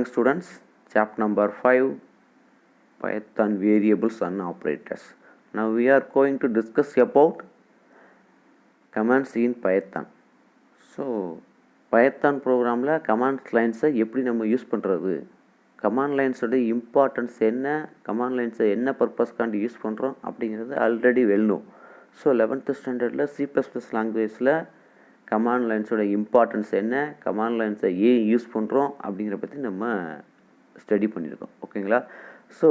morning students, chapter number 5, Python variables and operators. Now we are going to discuss about commands in Python. So Python ப்ரோக்ராமில் command லைன்ஸை எப்படி நம்ம use பண்ணுறது, command லைன்ஸோட importance என்ன, command லைன்ஸை என்ன பர்பஸ்க்காண்டி use பண்ணுறோம் அப்படிங்கிறது ஆல்ரெடி வெல்லும். ஸோ 11th ஸ்டாண்டர்டில் C++ லாங்குவேஜில் கமாண்ட் லைன்ஸோட இம்பார்ட்டன்ஸ் என்ன, கமாண்ட் லைன்ஸை ஏன் யூஸ் பண்ணுறோம் அப்படிங்கிற பற்றி நம்ம ஸ்டடி பண்ணியிருக்கோம். ஓகேங்களா? ஸோ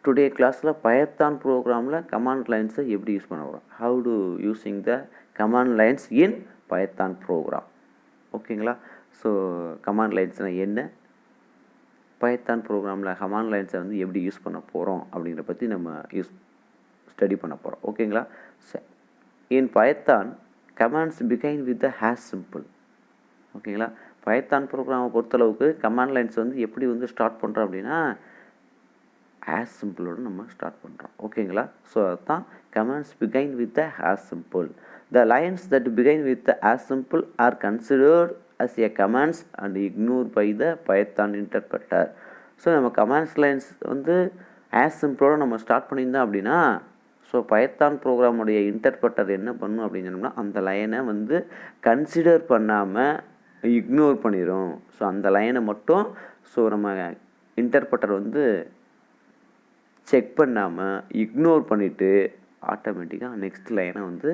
டுடே கிளாஸில் பைத்தான் ப்ரோக்ராமில் கமாண்ட் லைன்ஸை எப்படி யூஸ் பண்ண போகிறோம், how to using the command lines in Python program. ஓகேங்களா? ஸோ கமாண்ட் லைன்ஸ்னால் என்ன, பைத்தான் ப்ரோக்ராமில் கமாண்ட் லைன்ஸை வந்து எப்படி யூஸ் பண்ண போகிறோம் அப்படிங்கிற பற்றி நம்ம ஸ்டடி பண்ண போகிறோம். ஓகேங்களா? சரி, in Python commands begin with the hash symbol. ஓகேங்களா? பைத்தான் ப்ரோக்ராமை பொறுத்தளவுக்கு கமாண்ட் லைன்ஸ் வந்து எப்படி வந்து ஸ்டார்ட் பண்ணுறோம் அப்படின்னா ஹேஷ் சிம்பிளோடு நம்ம ஸ்டார்ட் பண்ணுறோம். ஓகேங்களா? ஸோ அதுதான் commands begin with the hash symbol. The lines that begin with the hash symbol are considered as a commands and ignore by the Python interpreter. So நம்ம கமாண்ட்ஸ் லைன்ஸ் வந்து hash சிம்பிளோடு நம்ம start பண்ணியிருந்தோம் அப்படின்னா, so Python ப்ரோக்ராமுடைய interpreter என்ன பண்ணும் அப்படின்னு சொன்னோம்னா அந்த லைனை வந்து கன்சிடர் பண்ணாமல் இக்னோர் பண்ணிடும். ஸோ அந்த லைனை மட்டும் ஸோ நம்ம இன்டர்பிரட்டர் வந்து செக் பண்ணாமல் இக்னோர் பண்ணிவிட்டு ஆட்டோமேட்டிக்காக நெக்ஸ்ட் லைனை வந்து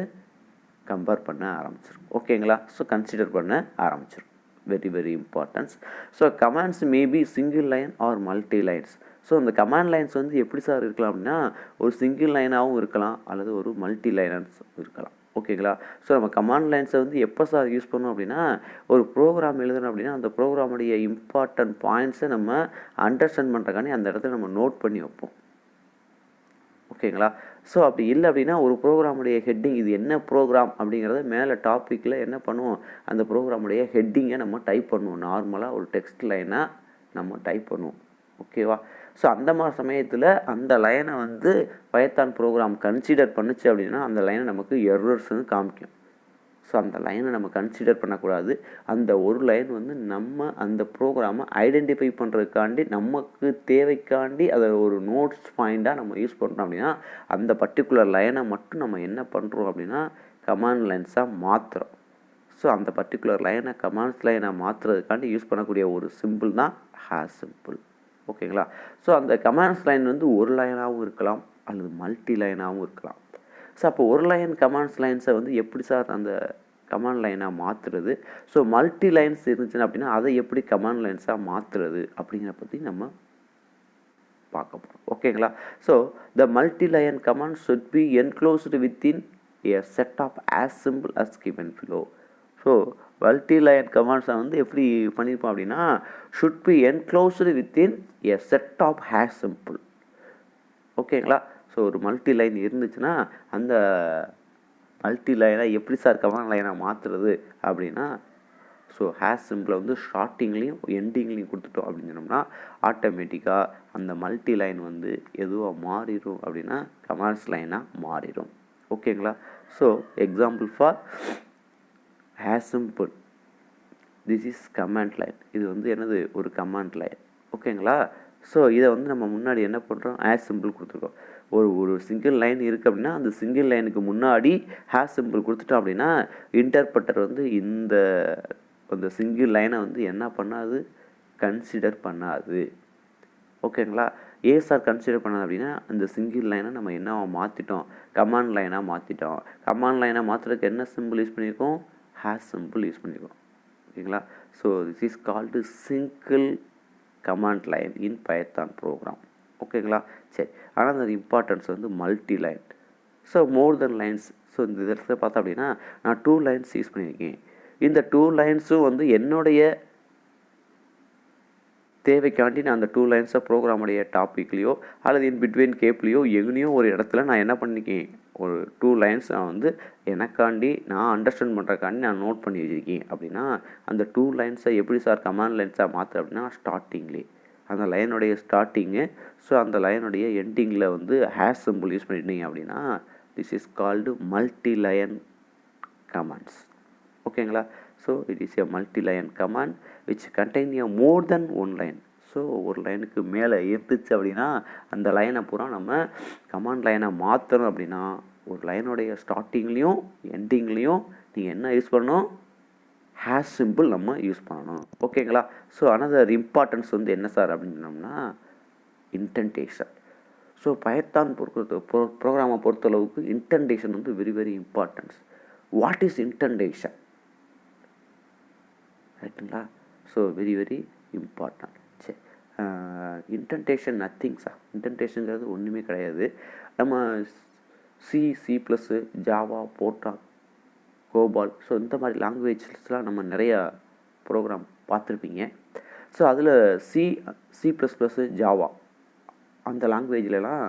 கம்பேர் பண்ண ஆரம்பிச்சிடும். ஓகேங்களா? ஸோ கன்சிடர் பண்ண ஆரம்பிச்சிடும். Very very importance. So commands maybe single line or multi lines. So இந்த கமாண்ட் லைன்ஸ் வந்து எப்படி சார் இருக்கலாம் அப்படின்னா ஒரு சிங்கிள் லைனாகவும் இருக்கலாம் அல்லது ஒரு மல்டி லைனஸ் இருக்கலாம். ஓகேங்களா? ஸோ நம்ம கமாண்ட் லைன்ஸை வந்து எப்போ சார் யூஸ் பண்ணோம் அப்படின்னா ஒரு ப்ரோக்ராம் எழுதணும் அப்படின்னா அந்த ப்ரோக்ராமுடைய இம்பார்ட்டன்ட் பாயிண்ட்ஸை நம்ம அண்டர்ஸ்டாண்ட் பண்ணுறக்காண்டி அந்த இடத்துல நம்ம நோட் பண்ணி வைப்போம். ஓகேங்களா? ஸோ அப்படி இல்லை அப்படின்னா ஒரு ப்ரோக்ராமுடைய ஹெட்டிங், இது என்ன ப்ரோக்ராம் அப்படிங்கிறத மேலே டாப்பிக்கில் என்ன பண்ணுவோம், அந்த ப்ரோக்ராமுடைய ஹெட்டிங்கை நம்ம டைப் பண்ணுவோம். நார்மலாக ஒரு டெக்ஸ்ட் லைனாக நம்ம டைப் பண்ணுவோம். ஓகேவா? ஸோ அந்த மாதிரி சமயத்தில் அந்த லைனை வந்து பைத்தான் ப்ரோக்ராம் கன்சிடர் பண்ணுச்சு அப்படின்னா அந்த லைனை நமக்கு எரர்ஸ்ன்னு காமிக்கும். ஸோ அந்த லைனை நம்ம கன்சிடர் பண்ணக்கூடாது. அந்த ஒரு லைன் வந்து நம்ம அந்த ப்ரோக்ராமை ஐடென்டிஃபை பண்ணுறதுக்காண்டி நமக்கு தேவைக்காண்டி அதை ஒரு நோட்ஸ் பாயிண்ட்டாக நம்ம யூஸ் பண்ணுறோம் அப்படின்னா அந்த பர்டிகுலர் லைனை மட்டும் நம்ம என்ன பண்ணுறோம் அப்படின்னா கமாண்ட் லைன்ஸாக மாற்றுறோம். ஸோ அந்த பர்டிகுலர் லைனை கமாண்ட்ஸ் லைனாக மாற்றுறதுக்காண்டி யூஸ் பண்ணக்கூடிய ஒரு சிம்பிள் தான் ஹேஷ் சிம்பிள். ஓகேங்களா? ஸோ அந்த கமாண்ட்ஸ் லைன் வந்து ஒரு லைனாகவும் இருக்கலாம் அல்லது மல்டி லைனாகவும் இருக்கலாம். ஸோ அப்போ ஒரு லைன் கமாண்ட்ஸ் லைன்ஸை வந்து எப்படி சார் அந்த கமாண்ட் லைனாக மாற்றுறது, ஸோ மல்டி லைன்ஸ் இருந்துச்சுன்னா அப்படின்னா அதை எப்படி கமாண்ட் லைன்ஸாக மாற்றுறது அப்படிங்கிற பற்றி நம்ம பார்க்க போகிறோம். ஓகேங்களா? So the multi line command should be enclosed within a set of hash symbol as given below. So multi line கமாண்ட்ஸை வந்து எப்படி பண்ணியிருப்போம் அப்படின்னா should be enclosed within a set of hash symbol. ஓகேங்களா? ஸோ ஒரு மல்டி லைன் இருந்துச்சுன்னா அந்த multi லைனை எப்படி சார் கமாண்ட் லைனாக மாற்றுறது அப்படின்னா ஸோ ஹேஷ் சிம்பிளை வந்து ஸ்டார்டிங்லேயும் எண்டிங்லேயும் கொடுத்துட்டோம் அப்படின்னு சொன்னோம்னா ஆட்டோமேட்டிக்காக அந்த மல்டி லைன் வந்து எதுவாக மாறிடும் அப்படின்னா கமாண்ட்ஸ் லைனாக மாறிடும். ஓகேங்களா? So example for hash simple, this is command line. இது வந்து என்னது, ஒரு கமாண்ட் லைன். ஓகேங்களா? ஸோ இதை வந்து நம்ம முன்னாடி என்ன பண்ணுறோம், ஹேஷ் சிம்பிள் கொடுத்துருக்கோம். ஒரு சிங்கிள் லைன் இருக்குது அப்படின்னா அந்த சிங்கிள் லைனுக்கு முன்னாடி ஹேஷ் சிம்பிள் கொடுத்துட்டோம் அப்படின்னா இன்டர்பிரட்டர் வந்து அந்த சிங்கிள் லைனை வந்து என்ன பண்ணாது, கன்சிடர் பண்ணாது. ஓகேங்களா? ஏன் சார் கன்சிடர் பண்ணாது அப்படின்னா அந்த சிங்கிள் லைனை நம்ம என்னவா மாற்றிட்டோம், கமாண்ட் லைனாக மாற்றிட்டோம். கமாண்ட் லைனாக மாற்றுறதுக்கு என்ன சிம்பிள் யூஸ் பண்ணியிருக்கோம், ஹேஷ் சிம்பிள் யூஸ் பண்ணியிருக்கோம். ஓகேங்களா? So this is called single command line in Python program. ஓகேங்களா? சரி, ஆனால் அந்த இம்பார்ட்டன்ஸ் வந்து multi line. So more than lines. So இந்த இடத்துல பார்த்தா அப்படின்னா நான் 2 லைன்ஸ் யூஸ் பண்ணியிருக்கேன். இந்த 2 லைன்ஸும் வந்து என்னுடைய தேவைக்காண்டி நான் அந்த 2 லைன்ஸை ப்ரோக்ராமுடைய டாப்பிக்லேயோ அல்லது இன் பிட்வீன் கேப்லேயோ எங்கேயோ ஒரு இடத்துல நான் என்ன பண்ணிக்கேன், ஒரு 2 லைன்ஸ் நான் வந்து எனக்காண்டி நான் அண்டர்ஸ்டாண்ட் பண்ணுறக்காண்டி நான் நோட் பண்ணி வச்சுருக்கேன் அப்படின்னா அந்த 2 லைன்ஸை எப்படி சார் கமாண்ட் லைன்ஸாக மாற்று அப்படின்னா ஸ்டார்டிங்லேயே அந்த லைனுடைய ஸ்டார்டிங்கு, ஸோ அந்த லைனுடைய எண்டிங்கில் வந்து ஹேஷ் சிம்பிள் யூஸ் பண்ணிட்டீங்க அப்படின்னா this is called multi line commands. ஓகேங்களா? So it is a multi line command which contain a more than one line. So ஒரு லைனுக்கு மேலே இருந்துச்சு அப்படின்னா அந்த லைனை பூரா நம்ம கமாண்ட் லைனை மாற்றணும். அப்படின்னா ஒரு லைனுடைய ஸ்டார்டிங்லேயும் எண்டிங்லேயும் நீங்கள் என்ன யூஸ் பண்ணணும், ஹேஷ் சிம்பிள் நம்ம யூஸ் பண்ணணும். ஓகேங்களா? ஸோ அனதர் இம்பார்ட்டன்ஸ் வந்து என்ன சார் அப்படின்னு சொன்னோம்னா இன்டென்டேஷன். ஸோ பைத்தான் ப்ரோக்ராமை பொறுத்தளவுக்கு இன்டென்டேஷன் வந்து very very importance. What is indentation? ரைட்டுங்களா? So very very important. சரி, இன்டென்டேஷன் நத்திங் சார். இன்டென்டேஷனுங்கிறது ஒன்றுமே கிடையாது. நம்ம சி ப்ளஸ்ஸு, ஜாவா, போட்டான், கோபால், ஸோ இந்த மாதிரி லாங்குவேஜஸ்லாம் நம்ம நிறையா ப்ரோக்ராம் பார்த்துருப்பீங்க. ஸோ அதில் சி ப்ளஸ் ப்ளஸ்ஸு, ஜாவா அந்த லாங்குவேஜ்லலாம்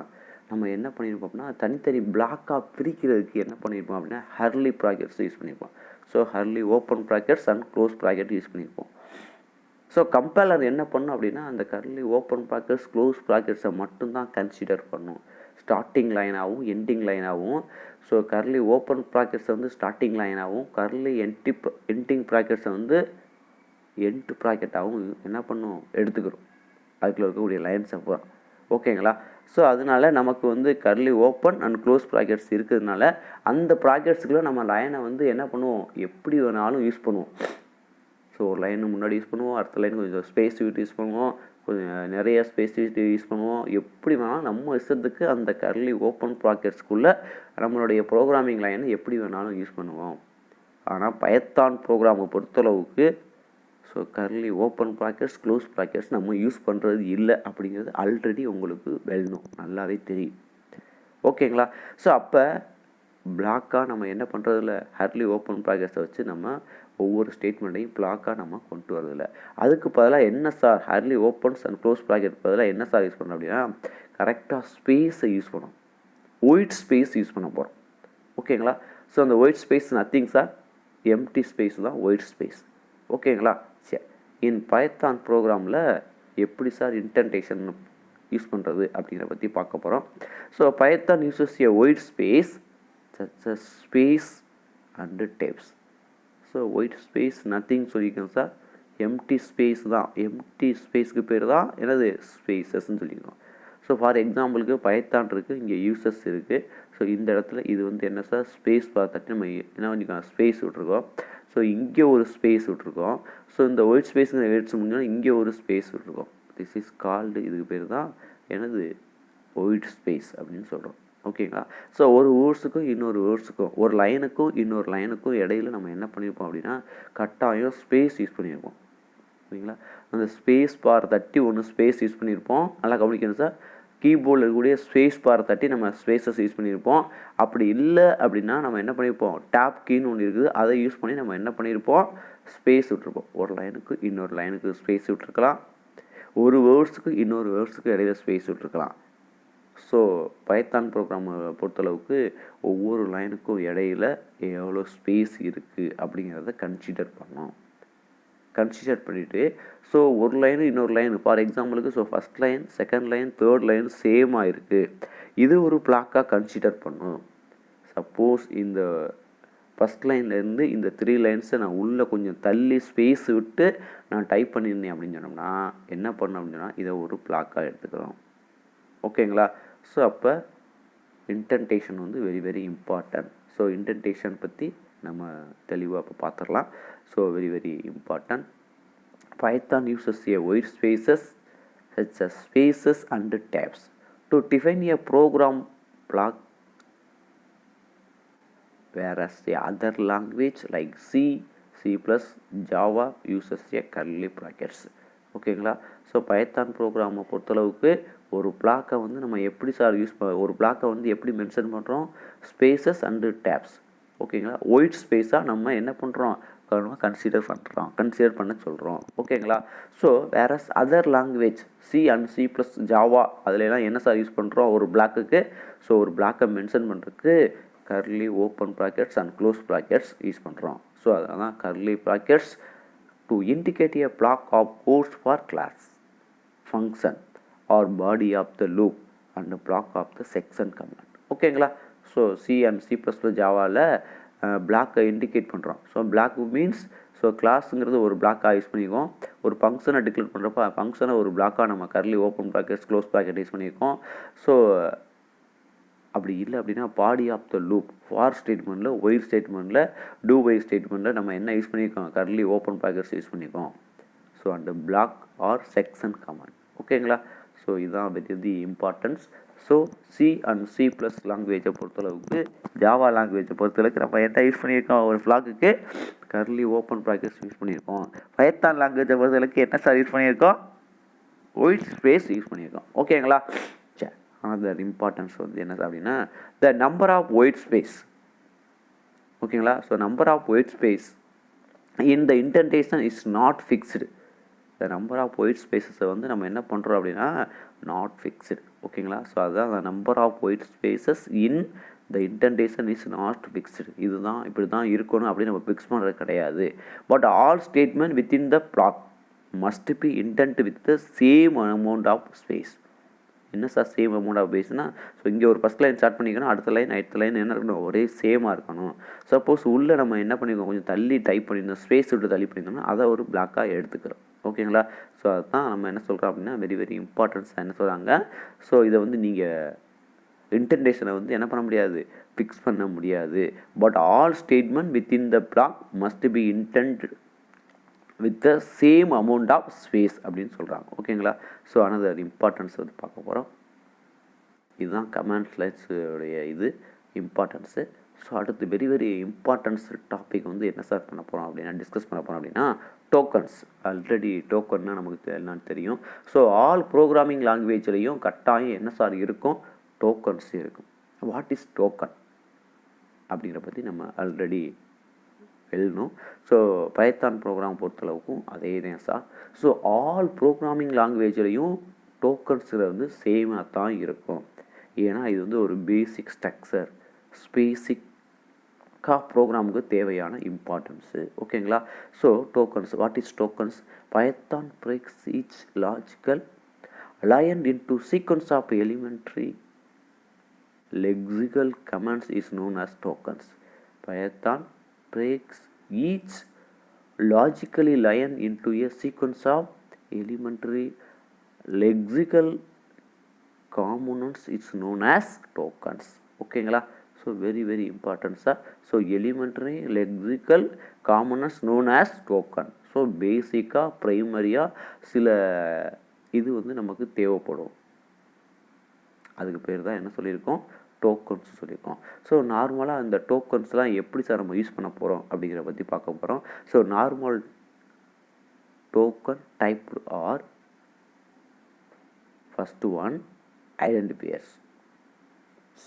நம்ம என்ன பண்ணியிருப்போம்னா தனித்தனி பிளாக்காக பிரிக்கிறதுக்கு என்ன பண்ணியிருப்போம் அப்படின்னா ஹர்லி ப்ராக்கெட்ஸ் யூஸ் பண்ணியிருப்போம். So curly open brackets and close bracket use பண்ணியிருப்போம். ஸோ கம்பைலர் என்ன பண்ணும் அப்படின்னா அந்த கர்லி ஓப்பன் ப்ராக்கெட்ஸ் க்ளோஸ் ப்ராக்கெட்ஸை மட்டும்தான் கன்சிடர் பண்ணும், ஸ்டார்டிங் லைனாகவும் எண்டிங் லைனாகவும். ஸோ கர்லி ஓப்பன் ப்ராக்கெட்ஸை வந்து ஸ்டார்டிங் லைனாகவும், கர்லி எண்டிங் ப்ராக்கெட்ஸை வந்து எண்ட் ப்ராக்கெட்டாகவும் என்ன பண்ணும் எடுத்துக்கிறோம் அதுக்குள்ள இருக்கக்கூடிய லைன்ஸை பூரா. ஓகேங்களா? ஸோ அதனால நமக்கு வந்து curly open and close brackets இருக்கிறதுனால அந்த ப்ராக்கெட்ஸுக்குள்ளே நம்ம லைனை வந்து என்ன பண்ணுவோம், எப்படி வேணாலும் யூஸ் பண்ணுவோம். ஸோ ஒரு லைனு முன்னாடி யூஸ் பண்ணுவோம், அடுத்த லைன் கொஞ்சம் ஸ்பேஸ் விட்டு யூஸ் பண்ணுவோம், கொஞ்சம் நிறைய ஸ்பேஸ் விட்டு யூஸ் பண்ணுவோம். எப்படி வேணாலும் நம்ம இஷ்டத்துக்கு அந்த கர்லி ஓப்பன் ப்ராக்கெட்ஸ்க்குள்ளே நம்மளுடைய ப்ரோக்ராமிங் லைனை எப்படி வேணாலும் யூஸ் பண்ணுவோம். ஆனால் பைத்தான் ப்ரோக்ராமை பொறுத்தளவுக்கு so curly open brackets close brackets நம்ம யூஸ் பண்ணுறது இல்லை அப்படிங்கிறது ஆல்ரெடி உங்களுக்கு வெல்லும், நல்லாவே தெரியும். ஓகேங்களா? ஸோ அப்போ பிளாக்காக நம்ம என்ன பண்ணுறதில்ல, ஹர்லி ஓப்பன் ப்ராக்கெட்ஸை வச்சு நம்ம ஒவ்வொரு ஸ்டேட்மெண்ட்டையும் பிளாக்காக நம்ம கொண்டு வரதில்லை. அதுக்கு பதிலாக என்ன sir curly opens and close bracket பதிலாக என்ன சார் யூஸ் பண்ணோம் அப்படின்னா கரெக்டாக ஸ்பேஸை யூஸ் பண்ணோம், ஒயிட் ஸ்பேஸ் யூஸ் பண்ண போகிறோம். ஓகேங்களா? ஸோ அந்த white space nothing sir, empty space தான் ஒயிட் ஸ்பேஸ். ஓகேங்களா? சரி, இன் பைத்தான் ப்ரோக்ராமில் எப்படி சார் இன்டென்டேஷன் யூஸ் பண்ணுறது அப்படிங்கிறத பற்றி பார்க்க போகிறோம். So Python uses a white space space and tabs. So white space nothing சொல்லியிருக்கோம் சார், எம்டி ஸ்பேஸ் தான், எம்டி ஸ்பேஸ்க்கு பேர் தான் எனது ஸ்பேசஸ்ன்னு சொல்லியிருக்கோம். ஸோ ஃபார் எக்ஸாம்பிளுக்கு பைத்தான் இருக்குது, இங்கே யூசஸ் இருக்குது. ஸோ இந்த இடத்துல இது வந்து என்ன சார் ஸ்பேஸ் பார்த்துட்டு நம்ம என்ன பண்ணிக்கலாம் ஸ்பேஸ் விட்ருக்கோம். ஸோ இங்கே ஒரு ஸ்பேஸ் விட்ருக்கோம். ஸோ இந்த ஒயிட் ஸ்பேஸுங்கிற வேர்ட்ஸ் முடிஞ்சோன்னா இங்கே ஒரு ஸ்பேஸ் விட்ருக்கோம். திஸ் இஸ் கால்டு, இதுக்கு பேர் தான் எனது ஒயிட் ஸ்பேஸ் அப்படின்னு சொல்கிறோம். ஓகேங்களா? ஸோ ஒரு வேர்ட்ஸுக்கும் இன்னொரு வேர்ட்ஸுக்கும், ஒரு லைனுக்கும் இன்னொரு லைனுக்கும் இடையில நம்ம என்ன பண்ணியிருப்போம் அப்படின்னா கட்டாயம் ஸ்பேஸ் யூஸ் பண்ணியிருப்போம். ஓகேங்களா? அந்த ஸ்பேஸ் பார் தட்டி ஒன்று ஸ்பேஸ் யூஸ் பண்ணியிருப்போம். நல்லா கவனிக்கணும் சார், கீபோர்டில் இருக்கக்கூடிய ஸ்பேஸ் பார் தட்டி நம்ம ஸ்பேஸஸ் யூஸ் பண்ணியிருப்போம். அப்படி இல்லை அப்படின்னா நம்ம என்ன பண்ணியிருப்போம், டேப் கீன்னு ஒன்று இருக்குது, அதை யூஸ் பண்ணி நம்ம என்ன பண்ணியிருப்போம் ஸ்பேஸ் விட்டுருப்போம். ஒரு லைனுக்கு இன்னொரு லைனுக்கு ஸ்பேஸ் விட்டுருக்கலாம், ஒரு வேர்ட்ஸுக்கு இன்னொரு வேர்ட்ஸுக்கு இடையில ஸ்பேஸ் விட்டுருக்கலாம். ஸோ பைத்தான் ப்ரோக்ராமை பொறுத்தளவுக்கு ஒவ்வொரு லைனுக்கும் இடையில எவ்வளோ ஸ்பேஸ் இருக்குது அப்படிங்கிறத கன்சிடர் பண்ணோம். கன்சிடர் பண்ணிவிட்டு ஸோ ஒரு லைனு இன்னொரு லைன் ஃபார் எக்ஸாம்பிளுக்கு so first line second line third line சேமாக இருக்குது, இது ஒரு பிளாக்காக கன்சிடர் பண்ணும். சப்போஸ் இந்த ஃபஸ்ட் லைன்லேருந்து இந்த 3 லைன்ஸை நான் உள்ளே கொஞ்சம் தள்ளி ஸ்பேஸ் விட்டு நான் டைப் பண்ணியிருந்தேன் அப்படின்னு சொன்னோம்னா என்ன பண்ணோம் அப்படின்னா இதை ஒரு பிளாக்காக எடுத்துக்கிறோம். ஓகேங்களா? ஸோ அப்போ இன்டென்டேஷன் வந்து very very important. So indentation பற்றி நம்ம தெளிவாக இப்போ பார்த்துடலாம். So very very important. Python uses a white spaces such as spaces and tabs to define a program block, whereas the other language like C++, Java uses a curly brackets. ஓகேங்களா? So Python ப்ரோக்ராமை பொறுத்தளவுக்கு ஒரு பிளாக்கை வந்து நம்ம எப்படி sir ஒரு பிளாக்கை வந்து எப்படி மென்ஷன் பண்ணுறோம், ஸ்பேசஸ் அண்டு டேப்ஸ். ஓகேங்களா? ஒயிட் ஸ்பேஸாக நம்ம என்ன பண்ணுறோம் கன்சிடர் பண்ண சொல்கிறோம். ஓகேங்களா? So whereas other language C and C++, Java அதிலெல்லாம் என்ன சார் யூஸ் பண்ணுறோம் ஒரு பிளாக்குக்கு, ஸோ ஒரு பிளாக்கை மென்ஷன் பண்ணுறதுக்கு curly open brackets and close brackets use பண்ணுறோம். ஸோ அதெல்லாம் curly brackets to indicate a block of codes for class, function or body of the loop and block of the section command. ஓகேங்களா? So C and C++, ஜாவாவில் பிளாக்கை indicate பண்ணுறோம். So block means so so கிளாஸுங்கிறது ஒரு பிளாக்காக use பண்ணிக்குவோம். ஒரு ஃபங்க்ஷனை டிக்ளேர் பண்ணுறப்ப ஃபங்க்ஷனை ஒரு பிளாக்காக நம்ம curly open brackets close bracket use பண்ணியிருக்கோம். ஸோ அப்படி இல்லை அப்படின்னா body of the loop for ஸ்டேட்மெண்ட்டில் ஒயிட் ஸ்டேட்மெண்ட்டில் டூ ஒயிட் ஸ்டேட்மெண்ட்டில் நம்ம என்ன யூஸ் பண்ணியிருக்கோம், கர்லி ஓப்பன் ப்ராக்கெட்ஸ் யூஸ் பண்ணியிருக்கோம். ஸோ அந்த பிளாக் ஆர் செக்ஷன் கமாண்ட். ஓகேங்களா? ஸோ இதுதான் very importance. So C and C plus லாங்குவேஜை பொறுத்தளவுக்கு, ஜாவா லாங்குவேஜை பொறுத்தளவுக்கு நம்ம என்ன யூஸ் பண்ணியிருக்கோம், ஒரு ஃப்ளாக்குக்கு கர்லி ஓப்பன் ப்ராக்கெட்ஸ் யூஸ் பண்ணியிருக்கோம். பைத்தான் லாங்குவேஜை பொறுத்தளவுக்கு என்ன சார் யூஸ் பண்ணியிருக்கோம், ஒயிட் ஸ்பேஸ் யூஸ் பண்ணியிருக்கோம். ஓகேங்களா? சரி, அதர் இம்பார்ட்டன்ஸ் வந்து என்ன அப்படின்னா the number of white space. ஓகேங்களா? So number of white space in the indentation is not fixed. The number of white ஸ்பேஸஸை வந்து நம்ம என்ன பண்ணுறோம் அப்படின்னா நாட் ஃபிக்ஸ்டு. ஓகேங்களா? ஸோ அதுதான் the number of white spaces in the indentation is not fixed. இதுதான் இப்படி தான் இருக்கணும் அப்படின்னு நம்ம ஃபிக்ஸ் பண்ணுறது கிடையாது. But all statement within the block must be indent with the same amount of space. என்ன சார் சேம் அமௌண்ட் ஆஃப் பேஸ்னால், ஸோ இங்கே ஒரு ஃபஸ்ட் லைன் ஸ்டார்ட் பண்ணிக்கணும், அடுத்த லைன் என்ன இருக்கணும், ஒரே சேமாக இருக்கணும். சப்போஸ் உள்ளே நம்ம என்ன பண்ணிக்கோம், கொஞ்சம் தள்ளி டைப் பண்ணியிருந்தோம், ஸ்பேஸ் விட்டு தள்ளி பண்ணியிருந்தோம்னா அதை ஒரு பிளாக்காக எடுத்துக்கிறோம். ஓகேங்களா? ஸோ அதுதான் நம்ம என்ன சொல்கிறோம் அப்படின்னா வெரி இம்பார்ட்டன்ஸாக என்ன சொல்கிறாங்க. ஸோ இதை வந்து நீங்கள் இன்டென்டேஷனை வந்து என்ன பண்ண முடியாது, ஃபிக்ஸ் பண்ண முடியாது. But all statement within the block must be indent with the same amount of space அப்படின்னு சொல்கிறாங்க. ஓகேங்களா? ஸோ அனதர் இம்பார்ட்டன்ஸ் வந்து பார்க்க போகிறோம். இதுதான் கமாண்ட் லைன்ஸுடைய இது இம்பார்ட்டன்ஸு. ஸோ அடுத்து வெரி இம்பார்ட்டன்ஸ் டாபிக் வந்து என்ன சார் பண்ண போகிறோம் அப்படின்னா டிஸ்கஸ் பண்ண போகிறோம் அப்படின்னா டோக்கன்ஸ். ஆல்ரெடி டோக்கன்னா நமக்கு என்னன்னு தெரியும். ஸோ ஆல் ப்ரோக்ராமிங் லாங்குவேஜ்லேயும் கட்டாயம் என்ன சார் இருக்கும், டோக்கன்ஸ் இருக்கும். வாட் இஸ் டோக்கன் அப்படிங்கிற பற்றி நம்ம ஆல்ரெடி எழுதணும். ஸோ பைத்தான் ப்ரோக்ராம் பொறுத்தளவுக்கும் அதே தான் சார். ஸோ ஆல் ப்ரோக்ராமிங் லாங்குவேஜ்லேயும் டோக்கன்ஸில் வந்து சேமாக தான் இருக்கும். ஏன்னா இது வந்து ஒரு பேசிக் ஸ்ட்ரக்சர், பேசிக்காக ப்ரோக்ராமுக்கு தேவையான இம்பார்ட்டன்ஸு. ஓகேங்களா? So tokens, what is tokens? Python breaks each logical line into sequence of elementary lexical commands is known as tokens. Python breaks each logically line into a sequence of elementary lexical components is known as tokens. ஓகேங்களா? So very important sir. So elementary lexical components known as token. So பேசிக்காக ப்ரைமரியாக சில இது வந்து நமக்கு தேவைப்படும். அதுக்கு பேர் தான் என்ன சொல்லியிருக்கோம், டோக்கன்ஸ் சொல்லியிருக்கோம். ஸோ நார்மலாக அந்த டோக்கன்ஸ்லாம் எப்படி சார் நம்ம யூஸ் பண்ண போகிறோம் அப்படிங்கிற பற்றி பார்க்க போகிறோம். So normal token type or first one identifiers,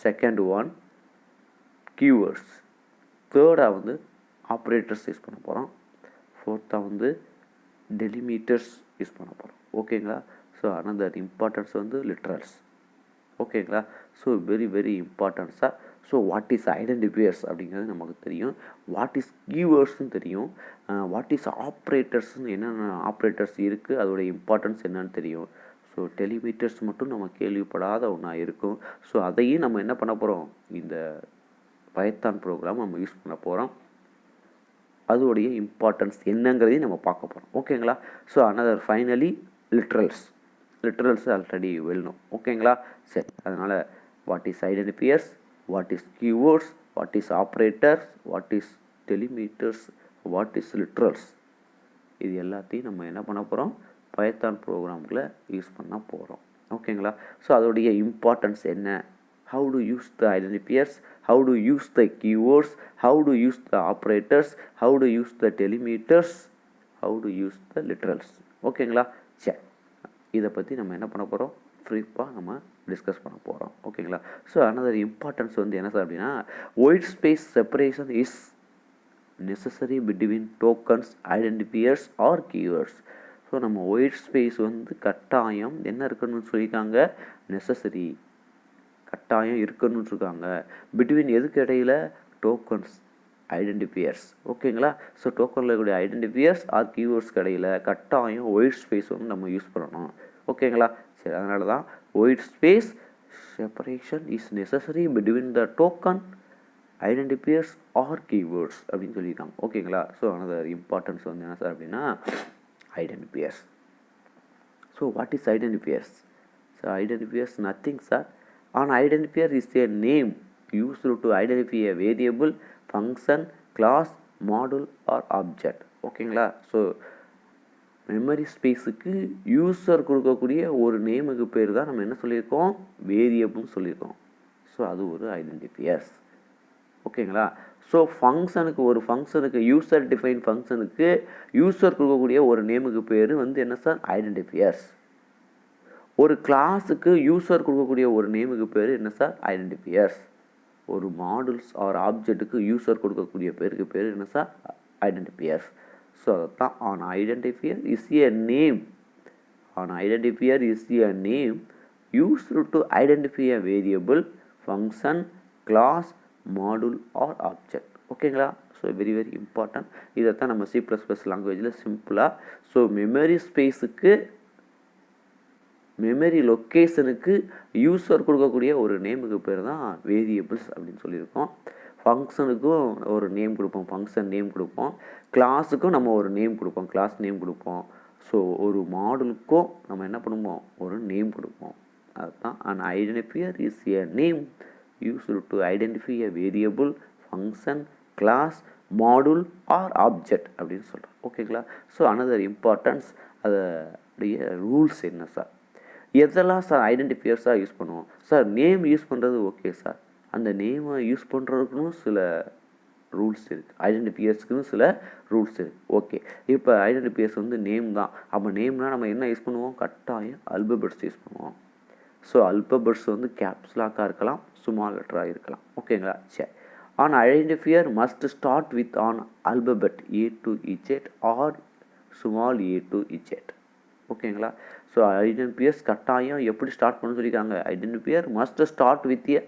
second one keywords, தேர்டாக வந்து ஆப்ரேட்டர்ஸ் யூஸ் பண்ண போகிறோம், ஃபோர்த்தாக வந்து டெலிமீட்டர்ஸ் யூஸ் பண்ண போகிறோம். ஓகேங்களா? ஸோ அனதர் இம்பார்ட்டன்ஸ் வந்து லிட்ரல்ஸ். ஓகேங்களா? ஸோ வெரி இம்பார்ட்டன்ஸாக. ஸோ வாட் இஸ் ஐடென்டிஃபையர்ஸ் அப்படிங்கிறது நமக்கு தெரியும், வாட் இஸ் கீவேர்ட்ஸ்னு தெரியும், வாட் இஸ் ஆப்ரேட்டர்ஸ்னு என்னென்ன ஆப்ரேட்டர்ஸ் இருக்குது அதோடைய இம்பார்ட்டன்ஸ் என்னன்னு தெரியும். ஸோ டெலிமீட்டர்ஸ் மட்டும் நம்ம கேள்விப்படாத ஒன்றா இருக்கும். ஸோ அதையும் நம்ம என்ன பண்ண போகிறோம், இந்த பைத்தான் ப்ரோக்ராம் நம்ம யூஸ் பண்ண போகிறோம். அதோடைய இம்பார்ட்டன்ஸ் என்னங்கிறதையும் நம்ம பார்க்க போகிறோம். ஓகேங்களா? So another finally literals already வெல்லணும். ஓகேங்களா? சரி, அதனால் what is identifiers, what is keywords, what is operators, what is delimiters, what is literals, இது எல்லாத்தையும் நம்ம என்ன பண்ண போகிறோம், பைத்தான் ப்ரோக்ராமில் யூஸ் பண்ண போகிறோம். ஓகேங்களா? ஸோ அதோடைய இம்பார்ட்டன்ஸ் என்ன, how to use the identifiers, how to use the keywords, how to use the operators, how to use the delimiters, how to use the literals. ஓகேங்களா? சரி, இதை பற்றி நம்ம என்ன பண்ண போகிறோம், ஃப்ரீப்பாக நம்ம டிஸ்கஸ் பண்ண போகிறோம். ஓகேங்களா? ஸோ அனதர் இம்பார்ட்டன்ஸ் வந்து என்ன சார் அப்படின்னா white space separation is necessary between tokens, identifiers or keywords. So நம்ம ஒயிட் ஸ்பேஸ் வந்து கட்டாயம் என்ன இருக்கணும்னு சொல்லியிருக்காங்க, நெசசரி கட்டாயம் இருக்கணும்னு இருக்காங்க. பிட்வீன் எதுக்கு இடையில, டோக்கன்ஸ், ஐடென்டிஃபையர்ஸ். ஓகேங்களா? ஸோ டோக்கனில் இருக்கக்கூடிய ஐடென்டிஃபையர்ஸ் ஆர் கீவேர்ட்ஸ்க்கு இடையில கட்டாயம் ஒயிட் ஸ்பேஸ் வந்து நம்ம யூஸ் பண்ணணும். ஓகேங்களா? சரி, அதனால தான் white space separation is necessary between the token identifiers or keywords அப்படின்னு சொல்லியிருக்காங்க. ஓகேங்களா? ஸோ அனதர் இம்பார்ட்டன்ஸ் வந்து என்ன சார் அப்படின்னா identifiers. So what is identifiers? So identifiers nothing sir. An identifier is a name used to identify a variable, function, class, module or object. ஓகேங்களா? So memory ஸ்பேஸுக்கு user கொடுக்கக்கூடிய ஒரு நேமுக்கு பேர் தான் நம்ம என்ன சொல்லியிருக்கோம், வேரியபிள்னு சொல்லியிருக்கோம். ஸோ அது ஒரு ஐடென்டிஃபையர்ஸ். ஓகேங்களா? ஸோ ஃபங்க்ஷனுக்கு ஒரு ஃபங்க்ஷனுக்கு யூஸர் டிஃபைன் ஃபங்க்ஷனுக்கு யூஸர் கொடுக்கக்கூடிய ஒரு நேமுக்கு பேர் வந்து என்ன சார், ஐடென்டிஃபையர்ஸ். ஒரு கிளாஸுக்கு யூஸர் கொடுக்கக்கூடிய ஒரு நேமுக்கு பேர் என்ன சார், ஐடென்டிஃபையர்ஸ். ஒரு மாடுல்ஸ் ஆர் ஆப்ஜெக்ட்டுக்கு யூஸர் கொடுக்கக்கூடிய பேருக்கு பேர் என்ன சார், ஐடென்டிஃபையர்ஸ். ஸோ அதுதான் an identifier is a name. An identifier is a name used to identify a variable, function, class, module or object. ஓகேங்களா? So very very important. இதைத்தான் நம்ம C++ லாங்குவேஜில் சிம்பிளாக ஸோ மெமரி ஸ்பேஸுக்கு மெமரி லொக்கேஷனுக்கு user கொடுக்கக்கூடிய ஒரு நேமுக்கு பேர் தான் வேரியபிள்ஸ் அப்படின்னு சொல்லியிருக்கோம். ஃபங்க்ஷனுக்கும் ஒரு நேம் கொடுப்போம், ஃபங்க்ஷன் நேம் கொடுப்போம். கிளாஸுக்கும் நம்ம ஒரு நேம் கொடுப்போம், கிளாஸ் நேம் கொடுப்போம். ஸோ ஒரு மாடலுக்கும் நம்ம என்ன பண்ணுவோம், ஒரு நேம் கொடுப்போம். அதுதான் an identifier is a name used to identify a variable, function, class, module or object அப்படின்னு சொல்கிறோம். ஓகேங்களா? ஸோ another importance அதோடைய ரூல்ஸ் என்ன சார், எதெல்லாம் சார் ஐடென்டிஃபையர்ஸாக யூஸ் பண்ணுவோம் சார்? நேம் யூஸ் பண்ணுறது ஓகே சார், அந்த நேமை யூஸ் பண்ணுறதுக்குன்னு சில ரூல்ஸ் இருக்குது, ஐடென்டிஃபையர்ஸ்க்குன்னு சில ரூல்ஸ் இருக்குது. ஓகே, இப்போ ஐடென்டிஃபையர்ஸ் வந்து நேம் தான். அப்போ நேம்னால் நம்ம என்ன யூஸ் பண்ணுவோம், கட்டாயம் அல்பபெட்ஸ் யூஸ் பண்ணுவோம். ஸோ அல்பபெட்ஸ் வந்து கேப்ஸ் லாக்காக இருக்கலாம், ஸ்மால் லெட்டராக இருக்கலாம். ஓகேங்களா? சரி. An identifier must start with an alphabet A to Z or small a to Z. ஓகேங்களா? ஸோ ஐடென்டிஃபையர்ஸ் கட்டாயம் எப்படி ஸ்டார்ட் பண்ண சொல்லியிருக்காங்க, identifier must start with A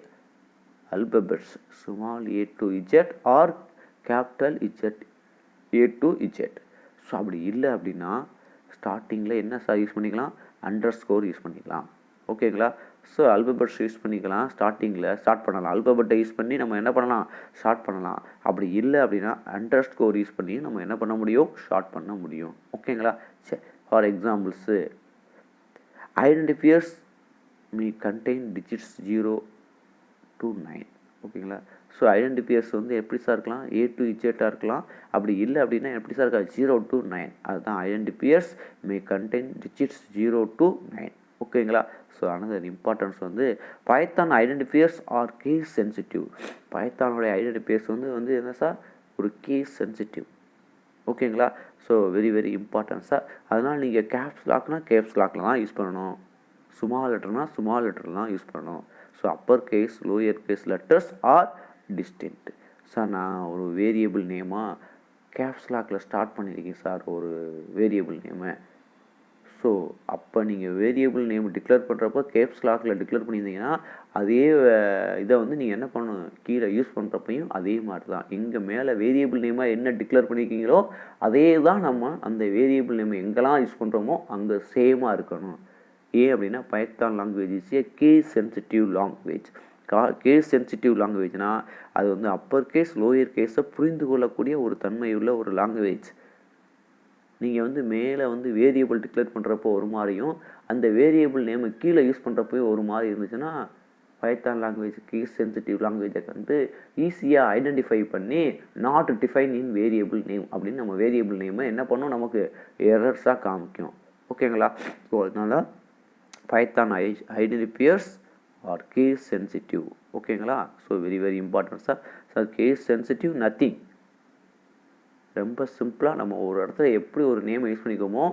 alphabets small a to Z or capital Z A to Z. So அப்படி இல்லை அப்படின்னா ஸ்டார்டிங்கில் என்ன சார் யூஸ் பண்ணிக்கலாம், அண்டர்ஸ்கோர் யூஸ் பண்ணிக்கலாம். ஓகேங்களா? ஸோ அல்பபெட்ஸ் யூஸ் பண்ணிக்கலாம், ஸ்டார்டிங்கில் ஸ்டார்ட் பண்ணலாம். அல்பபெட்டை யூஸ் பண்ணி நம்ம என்ன பண்ணலாம், ஸ்டார்ட் பண்ணலாம். அப்படி இல்லை அப்படின்னா அண்டர்ஸ்கோர் யூஸ் பண்ணி நம்ம என்ன பண்ண முடியும், ஸ்டார்ட் பண்ண முடியும். ஓகேங்களா? சரி. For examples identifiers me contain digits 0 to 9. ஓகேங்களா? ஸோ ஐடென்டிஃபையர்ஸ் வந்து எப்படி சார் இருக்கலாம், A to Z இருக்கலாம். அப்படி இல்லை அப்படின்னா எப்படி சார் இருக்கா, 0 to 9. அதுதான் identifiers may contain digits 0 to 9. ஓகேங்களா? ஸோ அனதர் இம்பார்ட்டன்ஸ் வந்து Python identifiers are case sensitive. பைத்தானுடைய ஐடென்டிஃபையர்ஸ் வந்து என்ன சார், ஒரு கேஸ் சென்சிட்டிவ். ஓகேங்களா? So very very important sir. அதனால் நீங்கள் கேப்ஸ் லாக்னால் கேப்ஸ் லாக்கில் தான் யூஸ் பண்ணணும், ஸ்மால் லெட்டர்னால் ஸ்மால் லெட்டரில் தான் யூஸ் பண்ணணும். So upper case lower case letters are distinct. Sir நான் ஒரு வேரியபிள் நேமாக கேப்ஸ் லாக்கில் ஸ்டார்ட் பண்ணியிருக்கேன் சார், ஒரு வேரியபிள் நேமை. ஸோ அப்போ நீங்கள் வேரியபிள் நேம் டிக்ளேர் பண்ணுறப்போ கேப்ஸ் லாக்கில் டிக்ளேர் பண்ணியிருந்தீங்கன்னா அதே இதை வந்து நீங்கள் என்ன பண்ணணும், கீழே யூஸ் பண்ணுறப்பையும் அதே மாதிரி தான். இங்கே மேலே வேரியபிள் நேமாக என்ன டிக்ளேர் பண்ணியிருக்கீங்களோ அதே தான் நம்ம அந்த வேரியபிள் நேம் எங்கெல்லாம் யூஸ் பண்ணுறோமோ அங்கே சேமாக இருக்கணும். ஏன் அப்படின்னா Python language is a case sensitive language. Case sensitive லாங்குவேஜ்னால் அது வந்து அப்பர் கேஸ் லோயர் கேஸை புரிந்து கொள்ளக்கூடிய ஒரு தன்மையுள்ள ஒரு லாங்குவேஜ். நீங்கள் வந்து மேலே வந்து வேரியபிள் டிக்ளேர் பண்ணுறப்போ ஒரு மாதிரியும் அந்த வேரியபிள் நேமு கீழே யூஸ் பண்ணுறப்போ ஒரு மாதிரி இருந்துச்சுன்னா பைத்தான் லாங்குவேஜ் கேஸ் சென்சிட்டிவ் லாங்குவேஜை வந்து ஈஸியாக ஐடென்டிஃபை பண்ணி not define in variable name அப்படின்னு நம்ம வேரியபிள் நேமை என்ன பண்ணோம், நமக்கு எரர்ஸாக காமிக்கும். ஓகேங்களா? ஸோ அதனால் Python identifiers are case sensitive. ஓகேங்களா? So very very important sir. Sir case sensitive nothing, ரொம்ப சிம்பிளாக நம்ம ஒரு இடத்துல எப்படி ஒரு நேமை யூஸ் பண்ணிக்கோமோ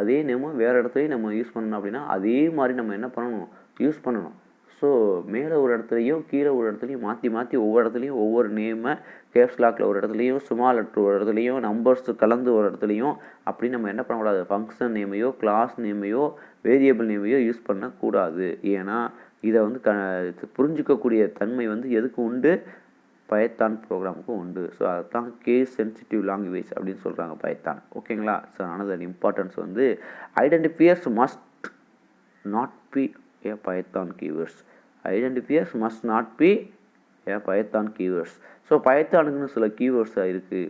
அதே நேமை வேறு இடத்துலையும் நம்ம யூஸ் பண்ணணும். அப்படின்னா அதே மாதிரி நம்ம என்ன பண்ணணும், யூஸ் பண்ணணும். ஸோ மேலே ஒரு இடத்துலையும் கீழே ஒரு இடத்துலையும் மாற்றி மாற்றி ஒவ்வொரு இடத்துலையும் ஒவ்வொரு நேமை கேப்ஸ் லாக்கில் ஒரு இடத்துலையும் ஸ்மால் லெட்டர் ஒரு இடத்துலையும் நம்பர்ஸ் கலந்து ஒரு இடத்துலையும் அப்படி நம்ம என்ன பண்ணக்கூடாது, ஃபங்க்ஷன் நேமையோ கிளாஸ் நேமையோ வேரியபிள் நேமையோ யூஸ் பண்ணக்கூடாது. ஏன்னா இதை வந்து புரிஞ்சிக்கக்கூடிய தன்மை வந்து எதுக்கு உண்டு, பைத்தான் ப்ரோக்ராமுக்கு உண்டு. ஸோ அதுதான் கேஸ் சென்சிட்டிவ் லாங்குவேஜ் அப்படின்னு சொல்கிறாங்க பைத்தான். ஓகேங்களா? ஸோ அனதர் இம்பார்ட்டன்ஸ் வந்து identifiers must not be a Python keywords. Identifiers must not be Python keywords. So பைத்தானுக்குன்னு சில கீவேர்ட்ஸ் இருக்குது.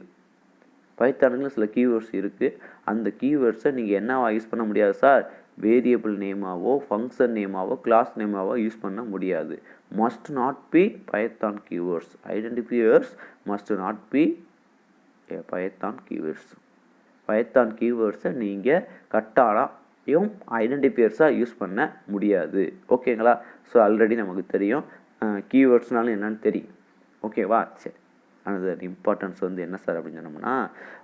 பைத்தானுக்குன்னு சில கீவேர்ட்ஸ் இருக்குது. அந்த கீவேர்ட்ஸை நீங்கள் என்னவா யூஸ் பண்ண முடியாது சார்? வேரியபிள் நேமாவோ ஃபங்க்ஷன் நேமாவோ கிளாஸ் நேமாவோ யூஸ் பண்ண முடியாது. Must not be Python keywords. Identifiers must not be Python keywords. Python கீவேர்ட்ஸை நீங்கள் கட்டாயம் ஐடென்டிஃபையர்ஸாக யூஸ் பண்ண முடியாது. ஓகேங்களா? ஸோ ஆல்ரெடி நமக்கு தெரியும் கீவேர்ட்ஸ்னாலும் என்னன்னு தெரியும். ஓகேவா? சரி, another importance வந்து என்ன சார் அப்படின்னு சொன்னோம்னா,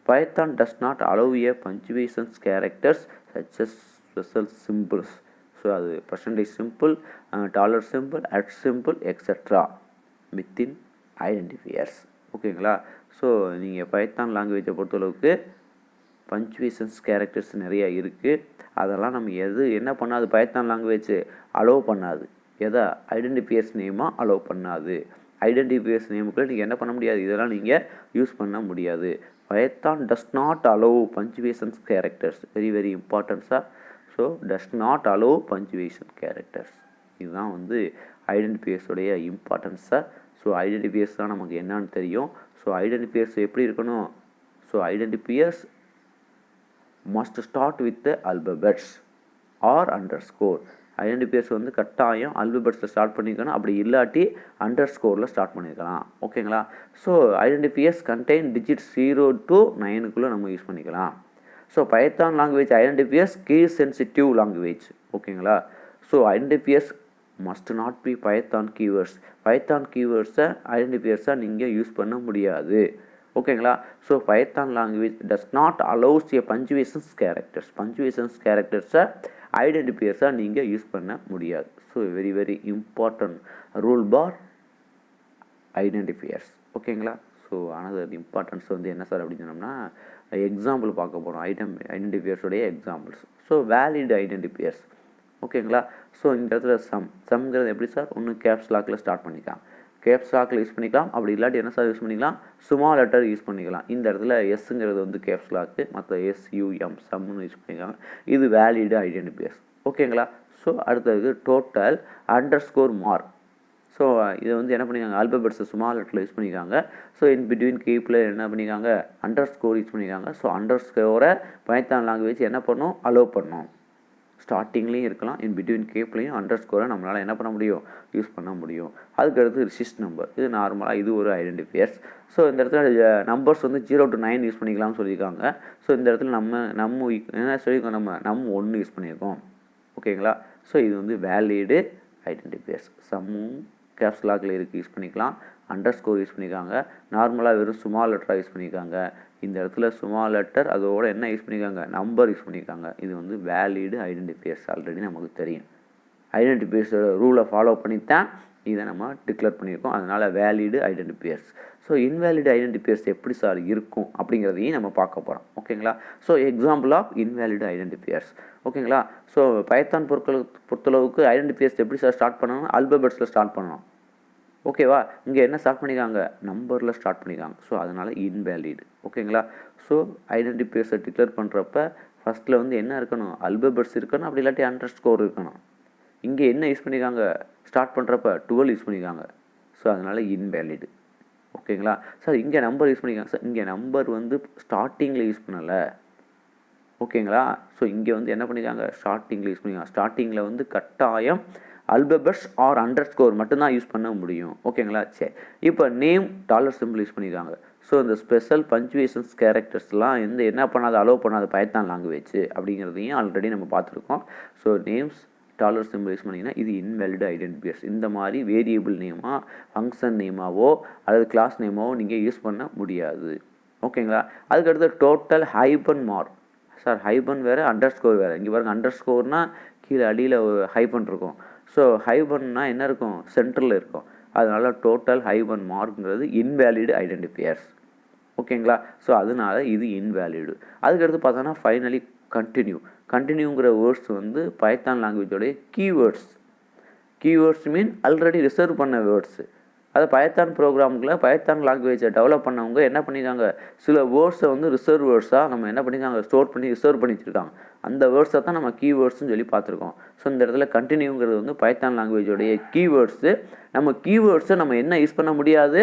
Python does not allow a punctuations characters such as special symbols. So அது percentage symbol, dollar symbol, at symbol etcetera within identifiers. ஓகேங்களா? ஸோ நீங்கள் பைத்தான் லாங்குவேஜை பொறுத்தளவுக்கு பஞ்சுவேஷன்ஸ் கேரக்டர்ஸ் நிறையா இருக்குது. அதெல்லாம் நம்ம என்ன பண்ணாது? பைத்தான் லாங்குவேஜ் அலோவ் பண்ணாது. எதை? ஐடென்டிஃபையர்ஸ் நேமாக அலோவ் பண்ணாது. ஐடென்டிஃபையர்ஸ் நேமுக்குள்ள நீங்கள் என்ன பண்ண முடியாது? இதெல்லாம் நீங்கள் யூஸ் பண்ண முடியாது. Python does not allow punctuations characters. Very very இம்பார்ட்டன்ஸாக. So does not allow punctuation characters. இதுதான் வந்து ஐடென்டிஃபையர்ஸோடைய இம்பார்ட்டன்ஸாக. ஸோ ஐடென்டிஃபையர்ஸ் தான் நமக்கு என்னன்னு தெரியும். ஸோ ஐடென்டிஃபையர்ஸ் எப்படி இருக்கணும்? So identifiers must start with alphabets or underscore. Identifiers வந்து கட்டாயம் ஆல்பபெட்ஸில் ஸ்டார்ட் பண்ணிக்கணும். அப்படி இல்லாட்டி அண்டர்ஸ்கோரில் ஸ்டார்ட் பண்ணிக்கலாம். ஓகேங்களா? So identifiers contain digit 0 to 9 நம்ம யூஸ் பண்ணிக்கலாம். So Python language identifiers key sensitive language. ஓகேங்களா? So identifiers must not be Python keywords. Python கீவேர்ட்ஸை ஐடென்டிஃபையர்ஸாக நீங்கள் யூஸ் பண்ண முடியாது. ஓகேங்களா? So Python language does not allows a punctuations characters. Punctuations கேரக்டர்ஸை ஐடென்டிஃபையர்ஸாக நீங்கள் யூஸ் பண்ண முடியாது. So very very important rule for identifiers. ஓகேங்களா? ஸோ அனதர் இம்பார்ட்டன்ஸ் வந்து என்ன சார் அப்படின்னு சொன்னோம்னா, எக்ஸாம்பிள் பார்க்க போகிறோம். ஐடென்டிஃபையர்ஸோடைய எக்ஸாம்பிள்ஸ். So valid identifiers. ஓகேங்களா? ஸோ இந்த இடத்துல சம்ங்கிறது எப்படி சார்? ஒன்று கேப்ஸ் லாக்கில் ஸ்டார்ட் பண்ணிக்கலாம். கேப்ஸ் லாக்கில் யூஸ் பண்ணிக்கலாம். அப்படி இல்லாட்டி என்ன சார் யூஸ் பண்ணிக்கலாம்? ஸ்மால் லெட்டர் யூஸ் பண்ணிக்கலாம். இந்த இடத்துல எஸ்ங்கிறது வந்து கேப்ஸ் லாக்கு, மற்ற SUM சம்னு யூஸ் பண்ணிக்கலாம். இது வேலிட் ஐடென்டிஃபையர்ஸ். ஓகேங்களா? ஸோ அடுத்தது டோட்டல் அண்டர்ஸ்கோர் மார்க். ஸோ இதை வந்து என்ன பண்ணிக்காங்க? ஆல்பபெட்ஸை ஸ்மால் லெட்டரில் யூஸ் பண்ணிக்காங்க. ஸோ இன் பிட்வீன் கீப்பில் என்ன பண்ணிக்காங்க? அண்டர்ஸ்கோர் யூஸ் பண்ணிக்காங்க. ஸோ அண்டர்ஸ்கோரை பைத்தான் லாங்குவேஜ் என்ன பண்ணும்? அலோவ் பண்ணும். ஸ்டார்டிங்லேயும் இருக்கலாம், இன் பிட்வீன் கேப்லையும் அண்டர்ஸ்கோரை நம்மளால் என்ன பண்ண முடியும்? யூஸ் பண்ண முடியும். அதுக்கடுத்து ரிசிஸ்ட் நம்பர். இது நார்மலாக இது ஒரு ஐடென்டிஃபையர்ஸ். ஸோ இந்த இடத்துல நம்பர்ஸ் வந்து 0 to 9 யூஸ் பண்ணிக்கலாம்னு சொல்லியிருக்காங்க. ஸோ இந்த இடத்துல நம்ம என்ன சொல்லியிருக்கோம்? நம்ம 1 யூஸ் பண்ணியிருக்கோம். ஓகேங்களா? ஸோ இது வந்து வேலிடு ஐடென்டிஃபையர்ஸ். சம்மும் கேப்ஸ் லாக்கில் இருக்குது, யூஸ் பண்ணிக்கலாம். அண்டர்ஸ்கோர் யூஸ் பண்ணியிருக்காங்க. நார்மலாக வெறும் ஸ்மால் லெட்டராக யூஸ் பண்ணியிருக்காங்க. இந்த இடத்துல ஸ்மால் லெட்டர் அதோட என்ன யூஸ் பண்ணியிருக்காங்க? நம்பர் யூஸ் பண்ணியிருக்காங்க. இது வந்து வேலிடு ஐடென்டிஃபையர்ஸ். ஆல்ரெடி நமக்கு தெரியும். ஐடென்டிஃபையர்ஸோட ரூலை ஃபாலோ பண்ணி தான் இதை நம்ம டிக்ளேர் பண்ணியிருக்கோம். அதனால் valid identifiers. So invalid identifiers எப்படி சார் இருக்கும் அப்படிங்கிறதையும் நம்ம பார்க்க போகிறோம். ஓகேங்களா? So example of invalid identifiers. ஓகேங்களா? ஸோ பைத்தான் பொறுத்தளவுக்கு ஐடென்டிஃபையர்ஸ் எப்படி சார் ஸ்டார்ட் பண்ணணும்? ஆல்பபெட்ஸில் ஸ்டார்ட் பண்ணணும். ஓகேவா? இங்கே என்ன ஸ்டார்ட் பண்ணிக்காங்க? நம்பரில் ஸ்டார்ட் பண்ணிக்காங்க. ஸோ அதனால் இன்வேலிடு. ஓகேங்களா? ஸோ ஐடென்டிஃபையர்ஸை டிக்ளேர் பண்ணுறப்ப ஃபஸ்ட்டில் வந்து என்ன இருக்கணும்? ஆல்பபெட்ஸ் இருக்கணும். அப்படி இல்லாட்டி அண்டர்ஸ்கோர் இருக்கணும். இங்கே என்ன யூஸ் பண்ணிக்காங்க? ஸ்டார்ட் பண்ணுறப்ப 12 யூஸ் பண்ணிக்காங்க. ஸோ அதனால் இன்வேலிடு. ஓகேங்களா? சார் இங்கே நம்பர் யூஸ் பண்ணிக்காங்க. சார் இங்கே நம்பர் வந்து ஸ்டார்டிங்கில் யூஸ் பண்ணலை. ஓகேங்களா? ஸோ இங்கே வந்து என்ன பண்ணிக்காங்க? ஸ்டார்டிங்கில் யூஸ் பண்ணிக்காங்க. ஸ்டார்டிங்கில் வந்து கட்டாயம் ஆல்பபெட்ஸ் ஆர் அண்டர்ஸ்கோர் மட்டும்தான் யூஸ் பண்ண முடியும். ஓகேங்களா? சரி, இப்போ நேம் டாலர் சிம்பிள் யூஸ் பண்ணியிருக்காங்க. ஸோ இந்த ஸ்பெஷல் பஞ்சுவேஷன்ஸ் கேரக்டர்ஸ்லாம் என்ன பண்ணாது? அலோவ் பண்ணாது பைத்தான் லாங்குவேஜ் அப்படிங்கிறதையும் ஆல்ரெடி நம்ம பார்த்துருக்கோம். So names dollar simple use பண்ணிங்கன்னா இது இன்வேலிட் ஐடென்டிஃபையர்ஸ். இந்த மாதிரி வேரியபிள் நேமாக, ஃபங்க்ஷன் நேமாவோ அல்லது கிளாஸ் நேமாவோ நீங்கள் யூஸ் பண்ண முடியாது. ஓகேங்களா? அதுக்கடுத்து total hyphen mark. Sir hyphen வேறு, அண்டர்ஸ்கோர் வேறு. இங்கே பாருங்கள், அண்டர்ஸ்கோர்னால் கீழே அடியில் ஹைபன் இருக்கும். ஸோ ஹைபன்னா என்ன இருக்கும்? சென்டரில் இருக்கும். அதனால் டோட்டல் ஹைபன் மார்க்ங்கிறது இன்வேலிடு ஐடென்டிஃபையர்ஸ். ஓகேங்களா? ஸோ அதனால் இது இன்வேலிடு. அதுக்கடுத்து பார்த்தோன்னா ஃபைனலி கண்டினியூங்கிற வேர்ட்ஸ் வந்து பைத்தான் லாங்குவேஜோடைய கீவேர்ட்ஸ். கீவேர்ட்ஸ் மீன் ஆல்ரெடி ரிசர்வ் பண்ண வேர்ட்ஸு. அது பைத்தான் ப்ரோக்ராமுக்குள்ள பைத்தான் லாங்குவேஜை டெவலப் பண்ணவங்க என்ன பண்ணியிருக்காங்க, சில வேர்ட்ஸை வந்து ரிசர்வ் வேர்ட்ஸாக நம்ம என்ன பண்ணியிருக்காங்க, ஸ்டோர் பண்ணி ரிசர்வ் பண்ணி வச்சுருக்காங்க. அந்த வேர்ட்ஸை தான் நம்ம கீவேர்ட்ஸ்னு சொல்லி பார்த்துருக்கோம். ஸோ இந்த இடத்துல கண்டினியூங்கிறது வந்து பைத்தான் லாங்குவேஜோடைய கீவேர்ட்ஸு. நம்ம கீவேர்ட்ஸை நம்ம என்ன யூஸ் பண்ண முடியாது,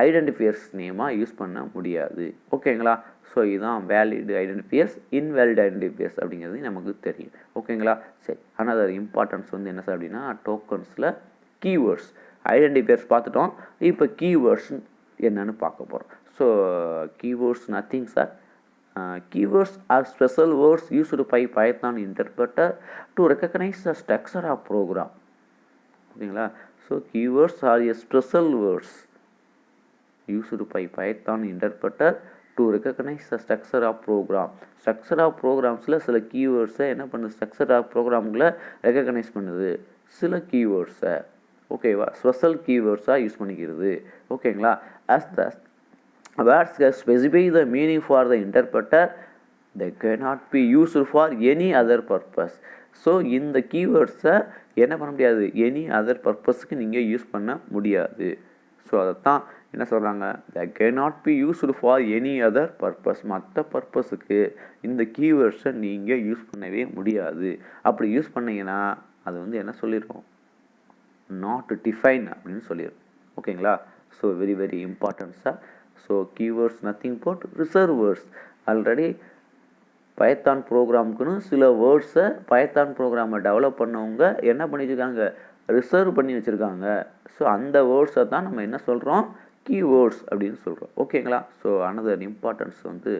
ஐடென்டிஃபையர்ஸ் நேமாக யூஸ் பண்ண முடியாது. ஓகேங்களா? ஸோ இதுதான் வேலிட் ஐடென்டிஃபையர்ஸ், இன்வேலிட் ஐடென்டிஃபையர்ஸ் அப்படிங்கிறது நமக்கு தெரியும். ஓகேங்களா? சரி, அனதர் இம்பார்ட்டன்ஸ் வந்து என்ன சார் அப்படின்னா, டோக்கன்ஸில் கீவேர்ட்ஸ், ஐடென்டிஃபையர்ஸ் பார்த்துட்டோம். இப்போ கீவேர்ட்ஸ் என்னன்னு பார்க்க போகிறோம். So keywords nothing sir. Keywords are special words used by Python interpreter to recognize the structure of program. ஓகேங்களா? So keywords are a special words used by Python interpreter to recognize the structure of program. Structure of programs சில keywords என்ன பண்ணுது, structure of programல recognize பண்ணுது சில keywords. ஓகேவா? Special கீவேர்ட்ஸாக use பண்ணிக்கிறது. ஓகேங்களா? as the words specify the meaning for the interpreter, they cannot be used for any other purpose. So இந்த கீவேர்ட்ஸை என்ன பண்ண முடியாது, எனி அதர் பர்பஸ்க்கு நீங்கள் யூஸ் பண்ண முடியாது. ஸோ அதைத்தான் என்ன சொல்கிறாங்க, they cannot be used for any other purpose. மற்ற பர்பஸுக்கு இந்த கீவேர்ட்ஸை நீங்கள் யூஸ் பண்ணவே முடியாது. அப்படி யூஸ் பண்ணிங்கன்னா அது வந்து என்ன சொல்லிடுறோம், நாட் டிஃபைன் அப்படின்னு சொல்லிடுறோம். ஓகேங்களா? ஸோ வெரி வெரி இம்பார்ட்டன்ஸாக. So keywords nothing but reserve words. Already Python ப்ரோக்ராமுக்குன்னு சில வேர்ட்ஸை பைத்தான் ப்ரோக்ராமை டெவலப் பண்ணவங்க என்ன பண்ணி வச்சுருக்காங்க, ரிசர்வ் பண்ணி வச்சுருக்காங்க. ஸோ அந்த வேர்ட்ஸை தான் நம்ம என்ன சொல்கிறோம், கீவேர்ட்ஸ் அப்படின்னு சொல்கிறோம். ஓகேங்களா? ஸோ அனதர் இம்பார்ட்டன்ஸ் வந்து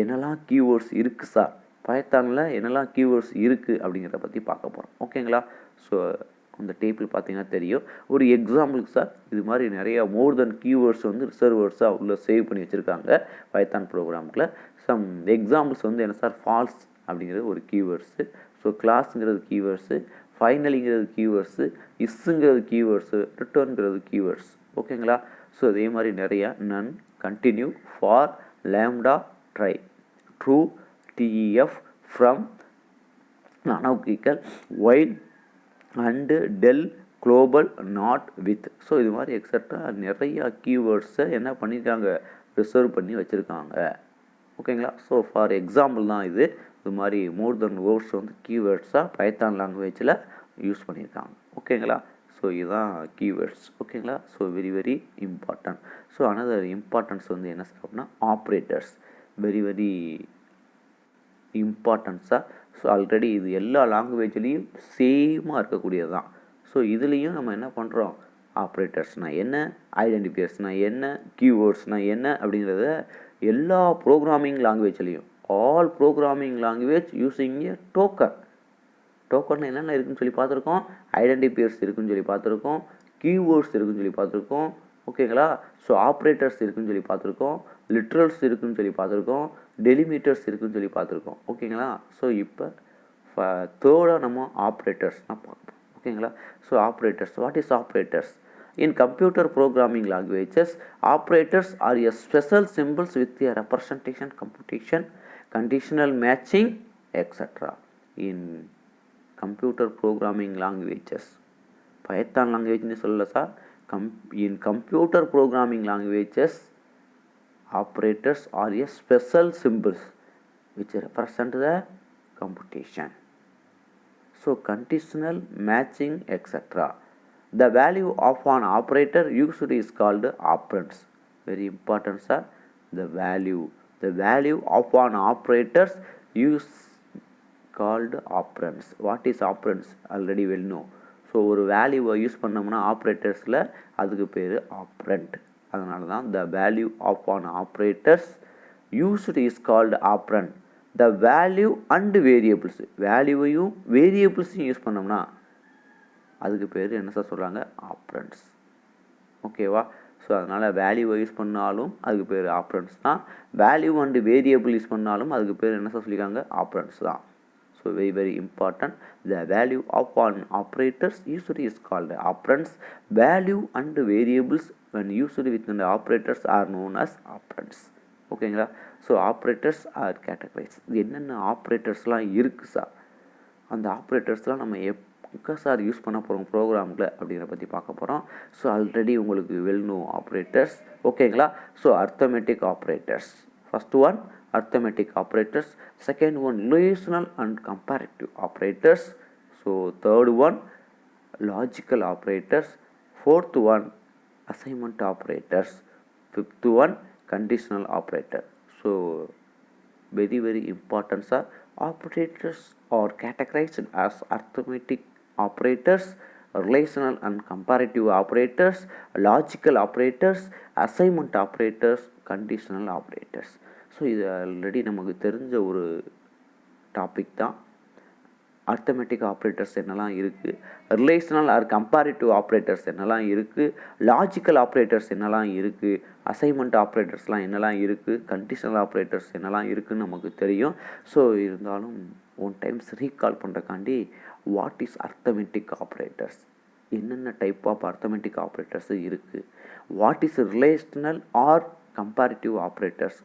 என்னெல்லாம் கீவேர்ட்ஸ் இருக்குது சார், பைத்தானில் என்னெல்லாம் கீவேர்ட்ஸ் இருக்குது அப்படிங்கிறத பற்றி பார்க்க போகிறோம். ஓகேங்களா? ஸோ அந்த டேபிள் பார்த்தீங்கன்னா தெரியும். ஒரு எக்ஸாம்பிளுக்கு சார், இது மாதிரி நிறையா மோர் தென் கீவேர்ட்ஸ் வந்து ரிசர்வ் வேர்ட்ஸாக உள்ள சேவ் பண்ணி வச்சுருக்காங்க பைத்தான் ப்ரோக்ராமுக்குள்ள. சம் எக்ஸாம்பிள்ஸ் வந்து என்ன சார், ஃபால்ஸ் அப்படிங்கிறது ஒரு கீவேர்ட்ஸு, ஸோ கிளாஸுங்கிறது கீவேர்ட்ஸு, ஃபைனலிங்கிறது கீவேர்ட்ஸு, இஸ்ஸுங்கிறது கீவேர்ட்ஸு, ரிட்டர்ன்கிறது கீவேர்ட்ஸ். ஓகேங்களா? ஸோ அதே மாதிரி நிறையா none, continue, for, lambda, try, true, DEF, from, அனௌகிக்கல், while and del, global, not, with. So இது மாதிரி எக்ஸட்ரா நிறையா கீவேர்ட்ஸை என்ன பண்ணியிருக்காங்க, ரிசர்வ் பண்ணி வச்சுருக்காங்க. ஓகேங்களா? ஸோ ஃபார் எக்ஸாம்பிள் தான் இது. இது மாதிரி மோர் தென் வேர்ட்ஸ் வந்து கீவேர்ட்ஸாக பைத்தான் லாங்குவேஜில் யூஸ் பண்ணியிருக்காங்க. ஓகேங்களா? ஸோ இதுதான் கீவேர்ட்ஸ். ஓகேங்களா? So very very important. So another importance வந்து என்ன சார் அப்படின்னா, ஆப்ரேட்டர்ஸ். வெரி வெரி இம்பார்ட்டன்ஸாக. ஸோ ஆல்ரெடி இது எல்லா லாங்குவேஜ்லேயும் சேமாக இருக்கக்கூடியது தான். ஸோ இதுலேயும் நம்ம என்ன பண்ணுறோம், ஆப்ரேட்டர்ஸ்னால் என்ன, ஐடென்டிஃபையர்ஸ்னால் என்ன, கீவேர்ட்ஸ்னால் என்ன அப்படிங்கிறத எல்லா ப்ரோக்ராமிங் லாங்குவேஜ்லேயும், all programming language using a token. Token என்னென்ன இருக்குதுன்னு சொல்லி பார்த்துருக்கோம், ஐடென்டிஃபையர்ஸ் இருக்குதுன்னு சொல்லி பார்த்துருக்கோம், கீவேர்ட்ஸ் இருக்குதுன்னு சொல்லி பார்த்துருக்கோம். ஓகேங்களா? ஸோ ஆப்ரேட்டர்ஸ் இருக்குதுன்னு சொல்லி பார்த்துருக்கோம், லிட்ரல்ஸ் இருக்குதுன்னு சொல்லி பார்த்துருக்கோம், டெலிமீட்டர்ஸ் இருக்குதுன்னு சொல்லி பார்த்துருக்கோம். ஓகேங்களா? ஸோ இப்போ தேர்டாக நம்ம ஆப்ரேட்டர்ஸ்னால் பார்ப்போம். ஓகேங்களா? So operators, what is operators? In computer programming languages, operators are a special symbols with a representation, computation, conditional matching, etc. In computer programming languages, Python language ni solla sa, in computer programming languages, operators are a special symbols which represent the computation. So conditional matching, etc. The value of an operator used is called operands. Very important, sir. The value of an operator use called operands. What is operands? Already well know. So ஒரு வேல்யூவை use பண்ணோம்னா ஆப்ரேட்டர்ஸில் அதுக்கு பேர் operand. அதனால தான் the value of an operators used is called operand. The value and variables, வேல்யூவையும் வேரியபிள்ஸையும் use பண்ணோம்னா அதுக்கு பேர் என்ன சார் சொல்கிறாங்க, ஆப்ரண்ட்ஸ். ஓகேவா? ஸோ அதனால் வேல்யூவை யூஸ் பண்ணாலும் அதுக்கு பேர் ஆப்ரண்ட்ஸ் தான், வேல்யூ அண்டு வேரியபிள் யூஸ் பண்ணாலும் அதுக்கு பேர் என்ன சார் சொல்லியிருக்காங்க, ஆப்ரண்ட்ஸ் தான். So very very important. The value of an operators used is called operands. Value and variables when used with the operators are known as operands. ஓகேங்களா? So operators or categorise. இது என்னென்ன ஆப்ரேட்டர்ஸ்லாம் இருக்குது sir, அந்த ஆப்ரேட்டர்ஸ்லாம் நம்ம sir use பண்ண போகிறோம் ப்ரோக்ராமில் அப்படிங்கிற பற்றி பார்க்க போகிறோம். ஸோ ஆல்ரெடி உங்களுக்கு வெல் நோ ஆப்ரேட்டர்ஸ். ஓகேங்களா. So arithmetic operators. First one arithmetic operators, second one relational and comparative operators, so third one logical operators, fourth one assignment operators, fifth one conditional operator. So very important sir. Operators are categorized as arithmetic operators, relational and comparative operators, logical operators, assignment operators, conditional operators. So இது already நமக்கு தெரிஞ்ச ஒரு topic தான். Arithmetic operators என்னெல்லாம் இருக்குது, relational or comparative operators என்னெல்லாம் இருக்குது, logical operators என்னெல்லாம் இருக்குது, அசைன்மெண்ட் ஆப்ரேட்டர்ஸ்லாம் என்னெல்லாம் இருக்குது, கண்டிஷனல் ஆப்ரேட்டர்ஸ் என்னெல்லாம் இருக்குதுன்னு நமக்கு தெரியும். ஸோ இருந்தாலும் ஒன் டைம்ஸ் ரீகால் பண்ணுறக்காண்டி வாட் இஸ் அர்த்தமெட்டிக் ஆப்ரேட்டர்ஸ், என்னென்ன டைப் ஆஃப் அர்த்தமெட்டிக் ஆப்ரேட்டர்ஸ் இருக்குது, what is relational or comparative operators,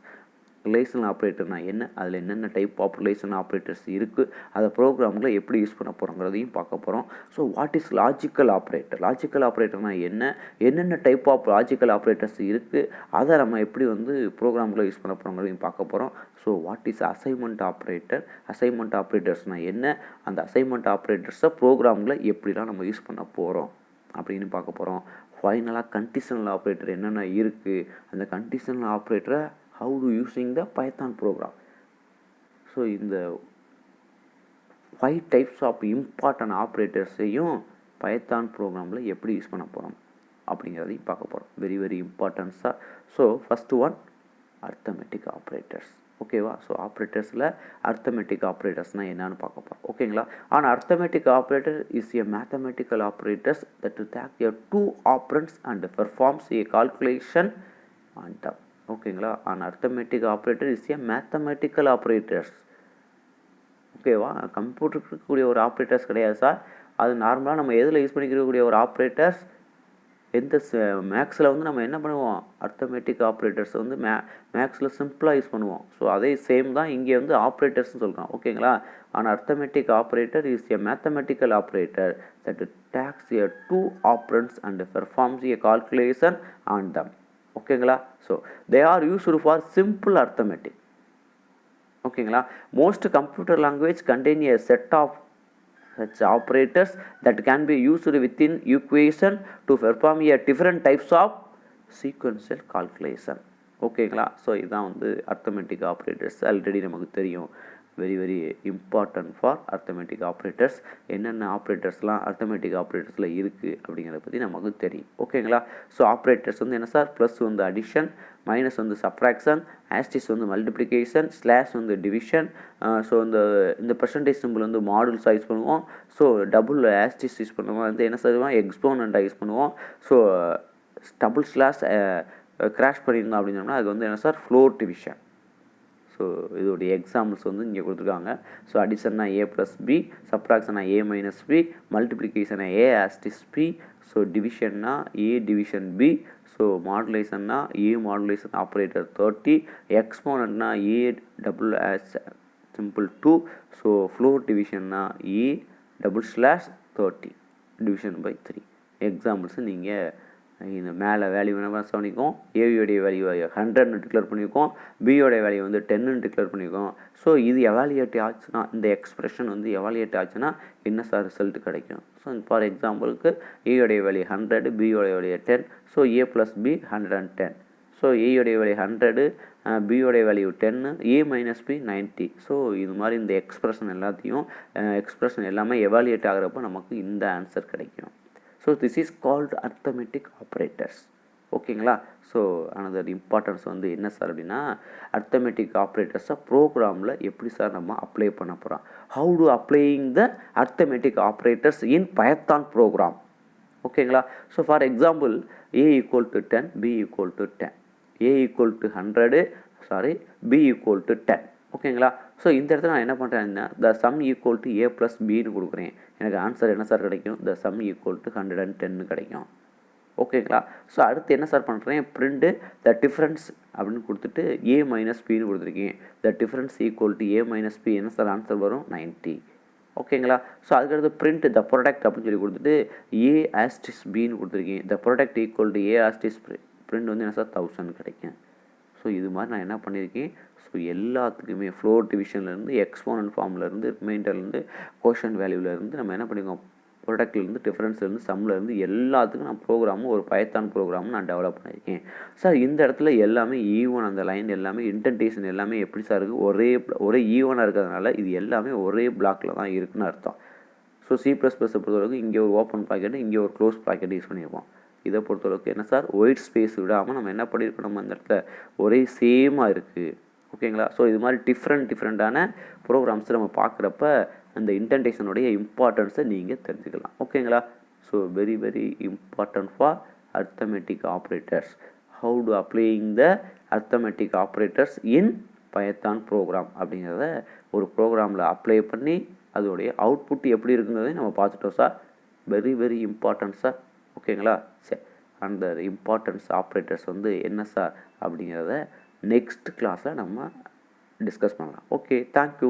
relational ஆப்ரேட்டர்னா என்ன, அதில் என்னென்ன டைப் ஆஃப் ரிலேஷனல் ஆப்ரேட்டர்ஸ் இருக்குது, அதை ப்ரோக்ராமில் எப்படி யூஸ் பண்ண போகிறோங்கிறதையும் பார்க்க போகிறோம். So what is logical operator, logical ஆப்ரேட்டர்னா என்ன, என்னென்ன டைப் ஆஃப் லாஜிக்கல் ஆப்ரேட்டர்ஸ் இருக்குது, அதை நம்ம எப்படி வந்து ப்ரோக்ராமில் யூஸ் பண்ண போகிறோங்கிறதையும் பார்க்க போகிறோம். So what is assignment operator, assignment ஆப்ரேட்டர்ஸ்னால் என்ன, அந்த அசைன்மெண்ட் ஆப்ரேட்டர்ஸை ப்ரோக்ராமில் எப்படிலாம் நம்ம யூஸ் பண்ண போகிறோம் அப்படின்னு பார்க்க போகிறோம். ஃபைனலாக கண்டிஷனல் ஆப்ரேட்டர் என்னென்ன இருக்குது, அந்த conditional ஆப்ரேட்டரை how to using the Python program. So இந்த 5 types of important ஆப்ரேட்டர்ஸையும் பைத்தான் ப்ரோக்ராமில் எப்படி யூஸ் பண்ண போகிறோம் அப்படிங்கிறதையும் பார்க்க போகிறோம். வெரி இம்பார்ட்டன்ஸாக. So first one arithmetic operators. ஓகேவா. ஸோ ஆப்ரேட்டர்ஸில் அர்த்தமெட்டிக் ஆப்ரேட்டர்ஸ்னால் என்னன்னு பார்க்க போகிறோம். ஓகேங்களா. ஆனால் arithmetic operator is a mathematical operators that take a 2 operands and performs a calculation on the. ஓகேங்களா. And arithmetic operator is a mathematical operators. ஓகேவா. கம்ப்யூட்டருக்கு இருக்கக்கூடிய ஒரு ஆப்ரேட்டர்ஸ் கிடையாது சார். அது நார்மலாக நம்ம எதில் யூஸ் பண்ணிக்கக்கூடிய ஒரு ஆப்ரேட்டர்ஸ், எந்த மேக்ஸில் வந்து நம்ம என்ன பண்ணுவோம், அர்த்தமெட்டிக் ஆப்ரேட்டர்ஸ் வந்து மேக்ஸில் சிம்பிளாக யூஸ் பண்ணுவோம். ஸோ அதே சேம் தான் இங்கே வந்து ஆப்ரேட்டர்ஸ்னு சொல்கிறோம். ஓகேங்களா. ஆனால் arithmetic operator is a mathematical operator that takes a 2 operands and performs a calculation on them. ஓகேங்களா. So they are used for simple arithmetic. ஓகேங்களா. Most computer language contain a set of such operators that can be used within equation to perform a different types of sequential calculation. ஓகேங்களா. So இதுதான் வந்து arithmetic operators. Already நமக்கு தெரியும். Very important for arithmetic operators. என்னென்ன ஆப்ரேட்டர்ஸ்லாம் arithmetic ஆப்ரேட்டர்ஸில் இருக்குது அப்படிங்கிறத பற்றி நமக்கு தெரியும். ஓகேங்களா. ஸோ ஆப்ரேட்டர்ஸ் வந்து என்ன சார், ப்ளஸ் வந்து அடிஷன், மைனஸ் வந்து சப்ராக்ஷன், ஆஸ்டிஸ் வந்து மல்டிப்ளிகேஷன், ஸ்லாஷ் வந்து டிவிஷன். ஸோ இந்த பெர்சன்டேஜ் சிம்பிள் வந்து மாடுல்ஸாக யூஸ் பண்ணுவோம். ஸோ டபுள் ஆஸ்டிஸ் யூஸ் பண்ணுவோம், வந்து என்ன சொல்லுவோம், எக்ஸ்போனண்ட்டாக யூஸ் பண்ணுவோம். ஸோ டபுள் ஸ்லாஷ் கிராஷ் பண்ணியிருந்தோம் அப்படின்னு சொன்னால் அது வந்து என்ன சார், ஃப்ளோர் டிவிஷன். ஸோ இதோடைய எக்ஸாம்பிள்ஸ் வந்து இங்கே கொடுத்துருக்காங்க. ஸோ அடிஷன்னா ஏ ப்ளஸ் பி, சப்ராக்ஷனா ஏ மைனஸ் பி, மல்டிப்ளிகேஷனா ஏ ஆஸ்டிஸ் பி, ஸோ டிவிஷன்னா ஏ டிவிஷன் பி, ஸோ மாடுலேஷன்னா ஏ மாடுலேஷன் ஆப்ரேட்டர் 30, எக்ஸ்போனண்ட்னா A double symbol 2, so floor டிவிஷன்னா A double slash 30 division by 3. Examples நீங்கள் இந்த மேலே வேல்யூ என்ன பண்ணிக்கோம், ஏயோடைய வேல்யூ 100ன்னு டிக்ளேர் பண்ணியிருக்கோம், பியோடைய வேல்யூ வந்து 10ன்னு டிக்ளேர் பண்ணியிருக்கோம். ஸோ இது எவாலுவேட் ஆச்சுன்னா, இந்த எக்ஸ்பிரஷன் வந்து எவாலுவேட் ஆச்சுன்னா என்ன சார் ரிசல்ட் கிடைக்கும். ஸோ ஃபார் எக்ஸாம்பிளுக்கு ஏயோடைய வேல்யூ 100, பியோடைய value 10, so A plus B 110. So ஏயோடைய வேல்யூ 100, பியோடைய value 10, A minus B 90. So இது மாதிரி இந்த எக்ஸ்பிரஷன் எல்லாமே எவாலுவேட் ஆகிறப்போ நமக்கு இந்த ஆன்சர் கிடைக்கும். So this is called arithmetic operators. ஓகேங்களா. ஸோ அனதர் இம்பார்ட்டன்ஸ் வந்து என்ன சார் அப்படின்னா, அர்த்தமெட்டிக் ஆப்ரேட்டர்ஸை ப்ரோக்ராமில் எப்படி சார் நம்ம அப்ளை பண்ண போகிறோம், how to applying the arithmetic operators in Python program. ஓகேங்களா. So for example A equal to 10, B equal to 10, A equal to 100, B equal to 10. ஓகேங்களா. ஸோ இந்த இடத்துல நான் என்ன பண்ணுறேன்னா, the sum equal to A plus பின்னு கொடுக்குறேன். எனக்கு ஆன்சர் என்ன சார் கிடைக்கும், த சம் ஈக்குவல் டு 110 கிடைக்கும். ஓகேங்களா. ஸோ அடுத்து என்ன சார் பண்ணுறேன், பிரிண்ட் த டிஃப்ரென்ஸ் அப்படின்னு கொடுத்துட்டு ஏ மைனஸ் பின்னு கொடுத்துருக்கேன். The difference equal to A minus B, என்ன சார் ஆன்சர் வரும், 90. ஓகேங்களா. ஸோ அதுக்கடுத்து பிரிண்ட் த ப்ராடக்ட் அப்படின்னு சொல்லி கொடுத்துட்டு ஏ ஆஸ்டிஸ் பின்னு கொடுத்துருக்கீங்க. The product equal to A asterisk print வந்து என்ன சார் 1000 கிடைக்கும். ஸோ இது மாதிரி நான் என்ன பண்ணியிருக்கேன், ஸோ எல்லாத்துக்குமே ஃப்ளோர் டிவிஷன்லேருந்து எக்ஸ்போனன்ட் ஃபார்ம்லேருந்து ரிமைண்டர்லேருந்து கோஷன் வேல்யூலேருந்து நம்ம என்ன பண்ணியிருக்கோம், ப்ராடக்ட்லேருந்து டிஃப்ரென்ஸ்லேருந்து சம்லேருந்து எல்லாத்துக்கும் நான் ப்ரோக்ராமும் ஒரு பைத்தான் ப்ரோக்ராமும் நான் டெவலப் பண்ணியிருக்கேன் சார். இந்த இடத்துல எல்லாமே ஈவன், அந்த லைன் எல்லாமே இன்டென்டேஷன் எல்லாமே எப்படி சார் இருக்குது, ஒரே ஈவனாக இருக்கிறதுனால இது எல்லாமே ஒரே பிளாக்கில் தான் இருக்குன்னு அர்த்தம். ஸோ சி ப்ளஸ் ப்ளஸை பொறுத்தளவுக்கு இங்கே ஒரு ஓப்பன் ப்ராக்கெட்டு, இங்கே ஒரு க்ளோஸ் ப்ராக்கெட் யூஸ் பண்ணியிருப்போம். இதை பொறுத்தளவுக்கு என்ன சார், ஒயிட் ஸ்பேஸ் விடாமல் நம்ம என்ன பண்ணியிருக்கோம், நம்ம அந்த இடத்துல ஒரே சேமாக இருக்குது. ஓகேங்களா. ஸோ இது மாதிரி டிஃப்ரெண்ட்டான ப்ரோக்ராம்ஸ் நம்ம பார்க்குறப்ப அந்த இன்டென்டேஷனுடைய இம்பார்ட்டன்ஸை நீங்கள் தெரிஞ்சுக்கலாம். ஓகேங்களா. So very very important for arithmetic operators. How to applying the arithmetic operators in Python program அப்படிங்கிறத ஒரு ப்ரோக்ராமில் அப்ளை பண்ணி அதோடைய அவுட்புட் எப்படி இருக்குங்கிறதையும் நம்ம பார்த்துட்டோம் sir. Very very important sir. ஓகேங்களா. சரி, அந்த இம்பார்ட்டன்ஸ் ஆப்ரேட்டர்ஸ் வந்து என்ன சார் அப்படிங்கிறத நெக்ஸ்ட் கிளாஸில் நம்ம டிஸ்கஸ் பண்ணலாம். Okay, thank you.